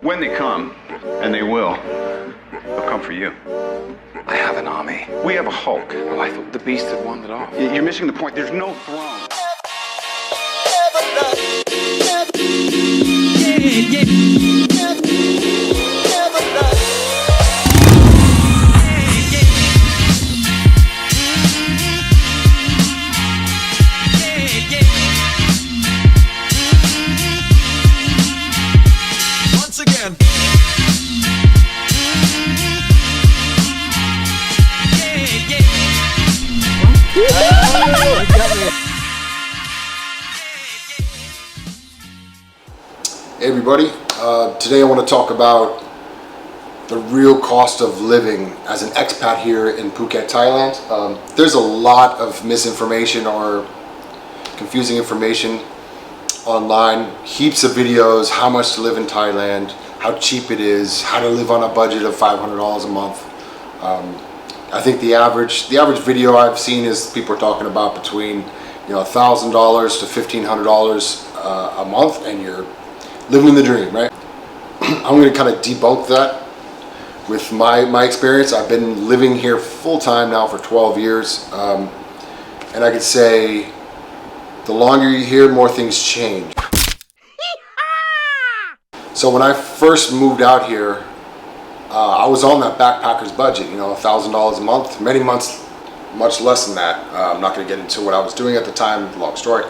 When they come, and they will, they'll come for you. I have an army. We have a Hulk. Well, I thought the beast had wandered off. You're missing the point. There's no throne. Once again. Hey everybody, today I want to talk about the real cost of living as an expat here in Phuket, Thailand. There's a lot of misinformation or confusing information online, heaps of videos, how much to live in Thailand, how cheap it is, how to live on a budget of $500 a month. I think the average video I've seen is people are talking about between $1,000 to $1,500 a month, and you're living the dream, right? I'm going to kind of debunk that with my experience. I've been living here full time now for 12 years, and I could say the longer you're here, more things change. So when I first moved out here, I was on that backpacker's budget, $1,000 a month. Many months, much less than that. I'm not going to get into what I was doing at the time, long story.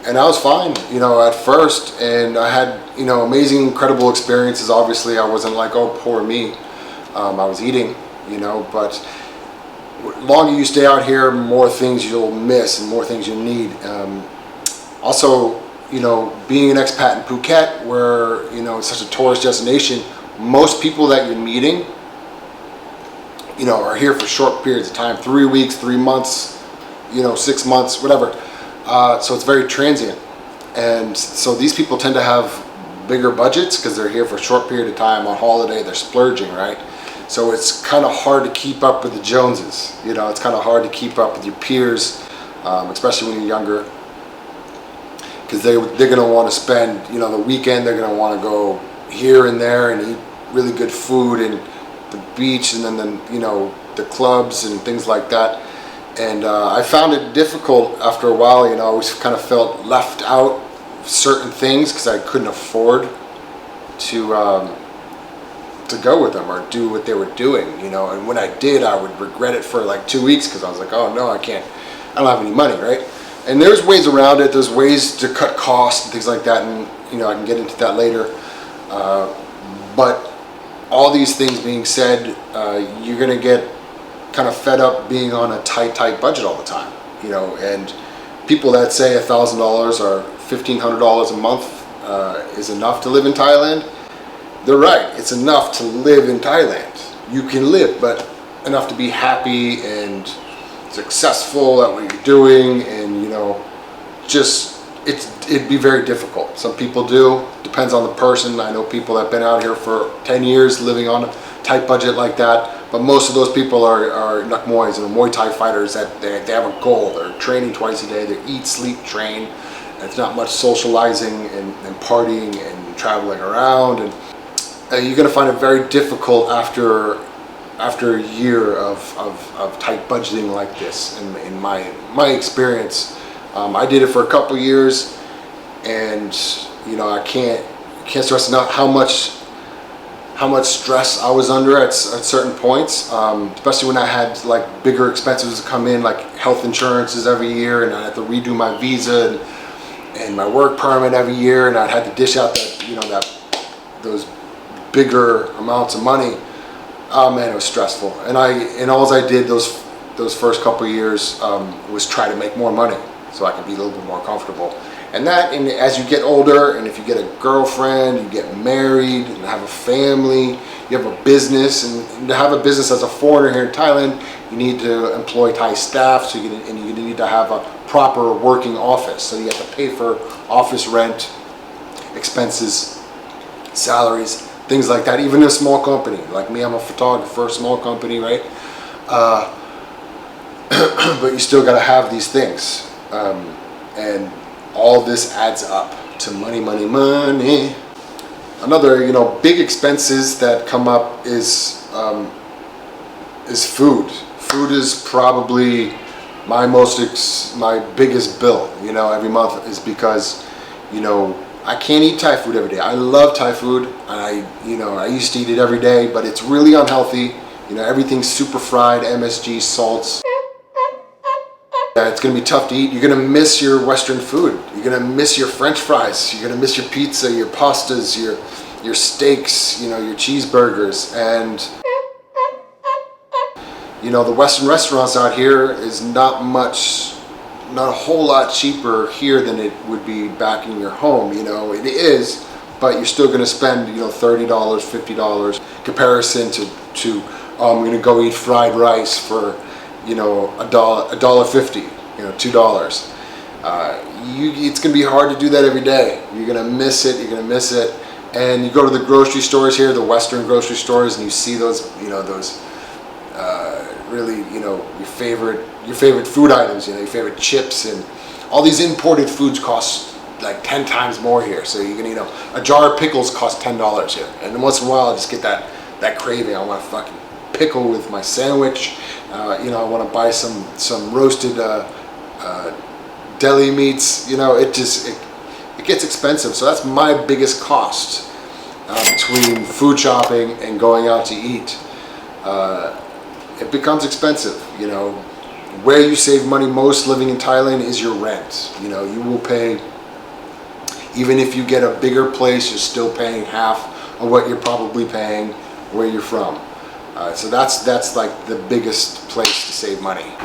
And I was fine, at first, and I had, amazing, incredible experiences. Obviously, I wasn't like, oh, poor me. I was eating, but the longer you stay out here, more things you'll miss and more things you'll need. Also, being an expat in Phuket, where, it's such a tourist destination, most people that you're meeting, are here for short periods of time, 3 weeks, 3 months, 6 months, whatever. So it's very transient, and so these people tend to have bigger budgets because they're here for a short period of time on holiday. They're splurging, right? So it's kind of hard to keep up with the Joneses. It's kind of hard to keep up with your peers, especially when you're younger, because they're going to want to spend the weekend. They're going to want to go here and there and eat really good food and the beach, and then the clubs and things like that. And I found it difficult after a while. I always kind of felt left out of certain things because I couldn't afford to go with them or do what they were doing. And when I did, I would regret it for like 2 weeks because I was like, oh no, I don't have any money, right? And there's ways around it. There's ways to cut costs and things like that, and I can get into that later. But all these things being said, you're gonna get kind of fed up being on a tight budget all the time, and people that say $1,000 or $1,500 a month is enough to live in Thailand, they're right. It's enough to live in Thailand. You can live, but enough to be happy and successful at what you're doing, and it'd be very difficult. Some people do, depends on the person. I know people that have been out here for 10 years living on a tight budget like that. But most of those people are Nakmois and Muay Thai fighters that they have a goal. They're training twice a day. They eat, sleep, train. And it's not much socializing and partying and traveling around. And you're going to find it very difficult after a year of tight budgeting like this. In my experience, I did it for a couple years, and I can't stress enough how much stress I was under at certain points, especially when I had like bigger expenses come in, like health insurances every year, and I had to redo my visa and my work permit every year, and I'd had to dish out those bigger amounts of money. Oh man, it was stressful. And all I did those first couple of years was try to make more money so I could be a little bit more comfortable. And as you get older, and if you get a girlfriend, you get married and have a family, you have a business, and to have a business as a foreigner here in Thailand, you need to employ Thai staff, so you need to have a proper working office. So you have to pay for office rent, expenses, salaries, things like that. Even a small company, like me, I'm a photographer, small company, right? But you still got to have these things, and all this adds up to money. Another, big expenses that come up is food. Food is probably my biggest bill, every month, is because, I can't eat Thai food every day. I love Thai food, and I used to eat it every day, but it's really unhealthy. Everything's super fried, MSG, salts. Yeah, it's gonna be tough to eat. You're gonna miss your Western food. You're gonna miss your French fries. You're gonna miss your pizza, your pastas, your steaks, your cheeseburgers, and the Western restaurants out here is not a whole lot cheaper here than it would be back in your home. It is, but you're still gonna spend $30, $50 comparison to I'm gonna go eat fried rice for $1.50, $2. It's gonna be hard to do that every day. You're gonna miss it. And you go to the grocery stores here, the Western grocery stores, and you see those really your favorite food items, your favorite chips, and all these imported foods cost like 10 times more here. So you can a jar of pickles costs $10 here, and once in a while I just get that craving. I want a fucking pickle with my sandwich. I want to buy some roasted deli meats. It gets expensive. So that's my biggest cost between food shopping and going out to eat. It becomes expensive. Where you save money most living in Thailand is your rent. You will pay, even if you get a bigger place, you're still paying half of what you're probably paying where you're from. So that's like the biggest place to save money.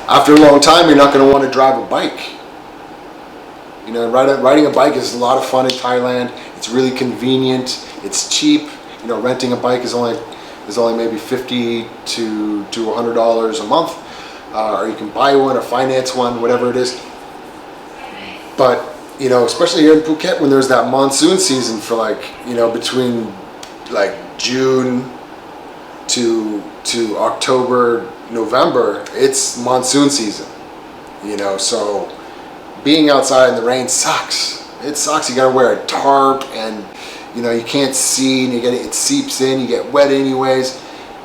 After a long time, you're not going to want to drive a bike. Riding a bike is a lot of fun in Thailand. It's really convenient. It's cheap. Renting a bike is only maybe $50 to $100 a month, or you can buy one or finance one, whatever it is. But especially here in Phuket, when there's that monsoon season for between June to October, November, it's monsoon season. So being outside in the rain sucks. It sucks. You gotta wear a tarp, and you can't see, and it seeps in, you get wet anyways.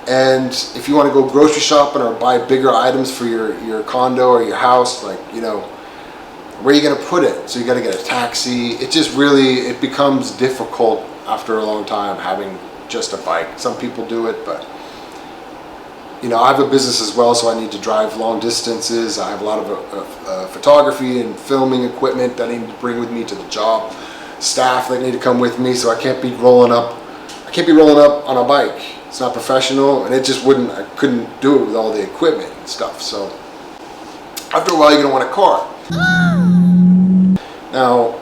And if you want to go grocery shopping or buy bigger items for your condo or your house, where are you going to put it? So you got to get a taxi. It becomes difficult after a long time having just a bike. Some people do it, but I have a business as well, so I need to drive long distances. I have a lot of photography and filming equipment that I need to bring with me to the job. Staff that need to come with me, so I can't be rolling up on a bike. It's not professional, and I couldn't do it with all the equipment and stuff. So after a while, you're gonna want a car. Now,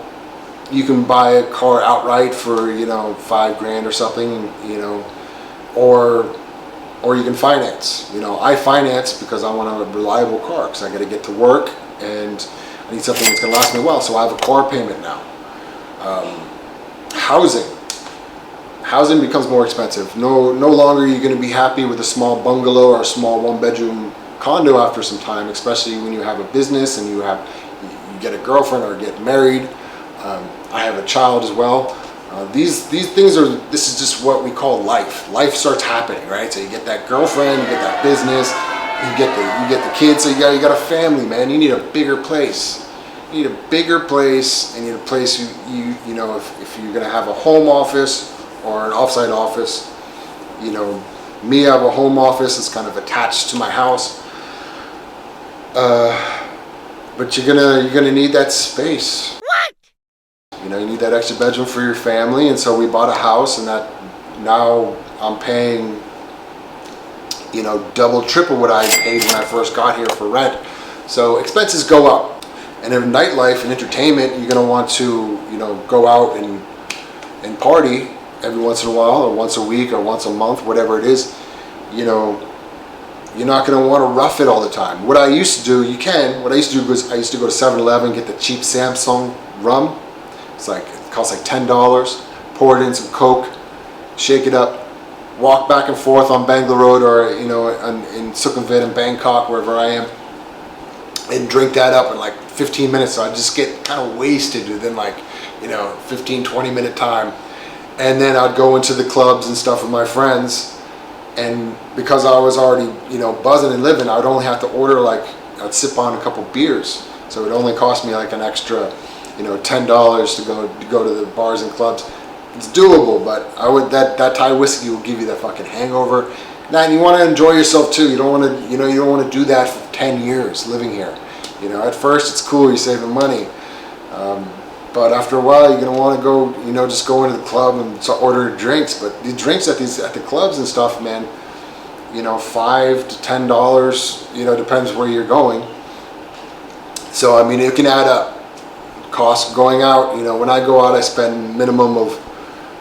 you can buy a car outright for $5,000 or something, or you can finance. I finance because I want a reliable car, because I got to get to work and I need something that's gonna last me well. So I have a car payment now. Housing becomes more expensive. No longer are you going to be happy with a small bungalow or a small one-bedroom condo after some time, especially when you have a business and you get a girlfriend or get married. I have a child as well. This is just what we call life. Life starts happening, right? So you get that girlfriend, you get that business, you get the kids. So you got a family, man. You need a bigger place. You need a bigger place, and you need a place if you're gonna have a home office or an offsite office. Me, I have a home office that's kind of attached to my house. But you're gonna need that space. What? You need that extra bedroom for your family, and so we bought a house, and that now I'm paying double, triple what I paid when I first got here for rent. So expenses go up. And in nightlife and entertainment, you're going to want to, go out and party every once in a while, or once a week, or once a month, whatever it is. You're not going to want to rough it all the time. What I used to do, what I used to do was I used to go to 7-Eleven, get the cheap Samsung rum. It costs like $10. Pour it in some Coke, shake it up, walk back and forth on Bangalore Road, or in Sukhumvit in Bangkok, wherever I am, and drink that up in 15 minutes. So I just get kind of wasted within 15-20 minute time, And then I'd go into the clubs and stuff with my friends. And because I was already, buzzing and living, I would only have to order I'd sip on a couple beers. So it only cost me like an extra, $10 to go to the bars and clubs. It's doable, but that Thai whiskey will give you that fucking hangover. Now, and you want to enjoy yourself too. You don't want to, you don't want to do that for 10 years living here. At first it's cool, you're saving money. But after a while, you're gonna want to go, just go into the club and start ordering drinks. But the drinks at the clubs and stuff, man, $5 to $10, depends where you're going. So I mean, it can add up. Cost going out, when I go out, I spend minimum of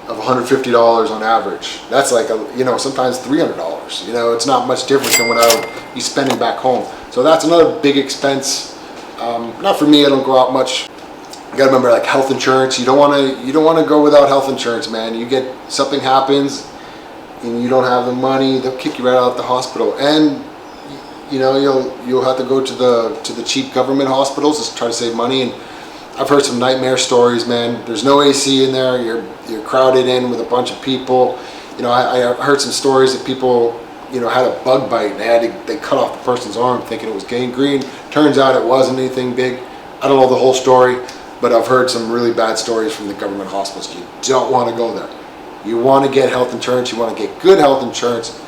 $150 on average. That's like sometimes $300. It's not much different than what I would be spending back home. So that's another big expense. Not for me. I don't go out much. You gotta remember, like, health insurance. You don't want to go without health insurance, man. You get something happens and you don't have the money, they'll kick you right out of the hospital. And you'll have to go to the cheap government hospitals to try to save money. And I've heard some nightmare stories, man. There's no AC in there. You're crowded in with a bunch of people. I heard some stories that people had a bug bite and they cut off the person's arm thinking it was gangrene. Turns out it wasn't anything big. I don't know the whole story, but I've heard some really bad stories from the government hospitals. You don't want to go there. You want to get health insurance. You want to get good health insurance.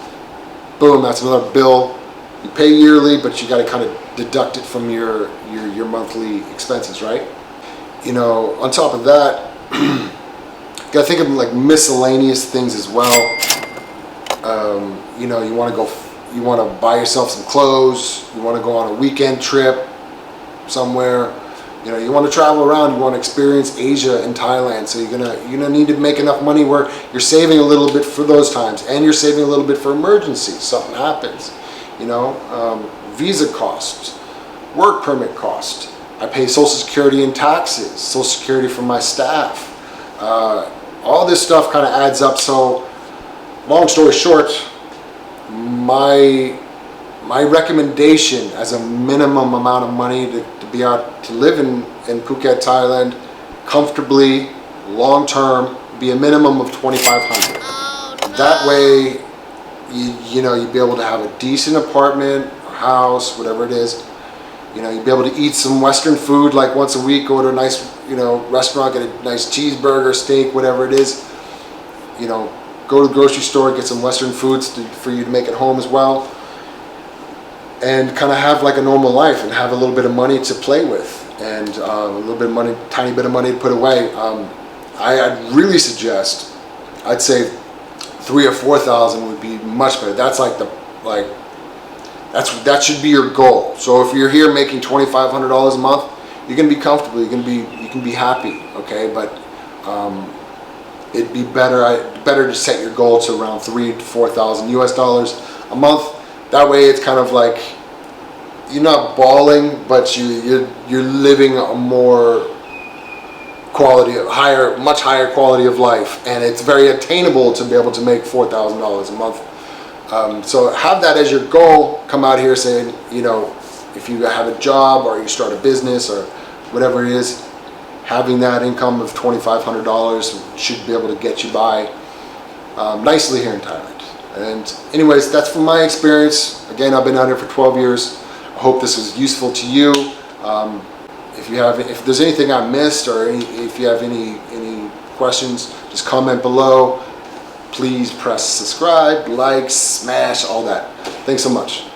Boom, that's another bill. You pay yearly, but you got to kind of deduct it from your monthly expenses, right? On top of that, you got to think of like miscellaneous things as well. You want to buy yourself some clothes. You want to go on a weekend trip somewhere. You want to travel around. You want to experience Asia and Thailand. So you're gonna need to make enough money where you're saving a little bit for those times, and you're saving a little bit for emergencies. Something happens. Visa costs, work permit cost. I pay Social Security and taxes, Social Security for my staff. All this stuff kind of adds up. So, long story short, my recommendation as a minimum amount of money to be out to live in Phuket, Thailand, comfortably, long term, be a minimum of $2,500. Oh, no. That way, you'd be able to have a decent apartment or house, whatever it is. You'd be able to eat some Western food like once a week, go to a nice, restaurant, get a nice cheeseburger, steak, whatever it is. Go to the grocery store, get some Western foods for you to make at home as well. And kind of have like a normal life and have a little bit of money to play with and a little bit of money, tiny bit of money to put away. I'd really suggest, I'd say $3,000 or $4,000 would be much better. That's that should be your goal. So if you're here making $2,500 a month, you're gonna be comfortable. You can be happy. Okay, but it'd be better to set your goal to around $3,000 to $4,000 US dollars a month. That way, it's kind of like you're not balling, but you're living a more much higher quality of life, and it's very attainable to be able to make $4,000 a month. So have that as your goal. Come out here saying, if you have a job or you start a business or whatever it is, having that income of $2,500 should be able to get you by nicely here in Thailand. And anyways, that's from my experience. Again, I've been out here for 12 years. I hope this was useful to you. If there's anything I missed or if you have any questions, just comment below. Please press subscribe, like, smash, all that. Thanks so much.